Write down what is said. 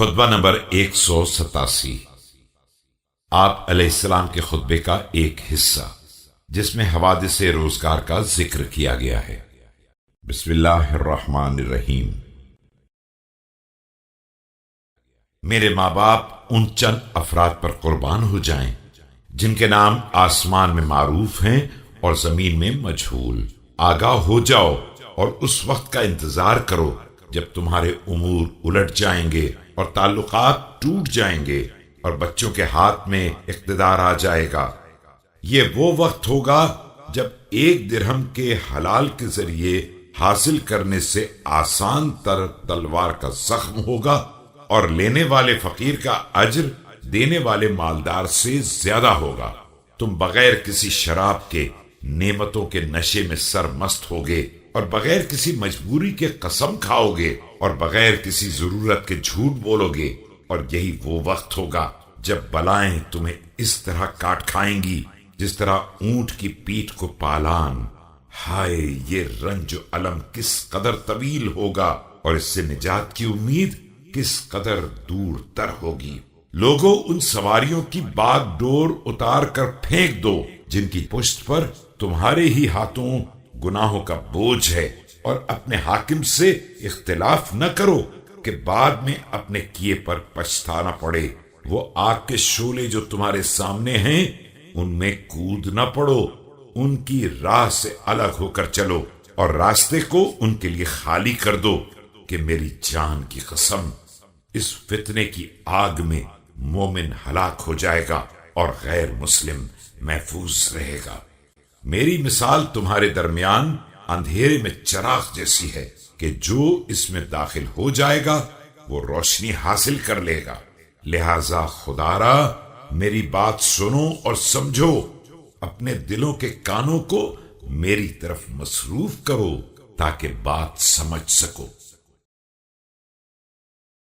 خطبہ نمبر 187۔ آپ علیہ السلام کے خطبے کا ایک حصہ جس میں حوادث روزگار کا ذکر کیا گیا ہے۔ بسم اللہ الرحمن الرحیم۔ میرے ماں باپ ان چند افراد پر قربان ہو جائیں جن کے نام آسمان میں معروف ہیں اور زمین میں مجہول۔ آگاہ ہو جاؤ اور اس وقت کا انتظار کرو جب تمہارے امور الٹ جائیں گے اور تعلقات ٹوٹ جائیں گے اور بچوں کے ہاتھ میں اقتدار آ جائے گا۔ یہ وہ وقت ہوگا جب ایک درہم کے حلال کے ذریعے حاصل کرنے سے آسان تر تلوار کا زخم ہوگا اور لینے والے فقیر کا اجر دینے والے مالدار سے زیادہ ہوگا۔ تم بغیر کسی شراب کے نعمتوں کے نشے میں سرمست ہوگے اور بغیر کسی مجبوری کے قسم کھاؤ گے اور بغیر کسی ضرورت کے جھوٹ بولو گے، اور یہی وہ وقت ہوگا جب بلائیں تمہیں اس طرح کاٹ کھائیں گی جس طرح اونٹ کی پیٹھ کو پالان۔ ہائے یہ رنج و الم کس قدر طویل ہوگا اور اس سے نجات کی امید کس قدر دور تر ہوگی۔ لوگوں، ان سواریوں کی باغ ڈور اتار کر پھینک دو جن کی پشت پر تمہارے ہی ہاتھوں گناہوں کا بوجھ ہے، اور اپنے حاکم سے اختلاف نہ کرو کہ بعد میں اپنے کیے پر پچھتانا پڑے۔ وہ آگ کے شعلے جو تمہارے سامنے ہیں ان میں کود نہ پڑو، ان کی راہ سے الگ ہو کر چلو اور راستے کو ان کے لیے خالی کر دو کہ میری جان کی قسم اس فتنے کی آگ میں مومن ہلاک ہو جائے گا اور غیر مسلم محفوظ رہے گا۔ میری مثال تمہارے درمیان اندھیرے میں چراغ جیسی ہے کہ جو اس میں داخل ہو جائے گا وہ روشنی حاصل کر لے گا۔ لہذا خدارا میری بات سنو اور سمجھو، اپنے دلوں کے کانوں کو میری طرف مصروف کرو تاکہ بات سمجھ سکو۔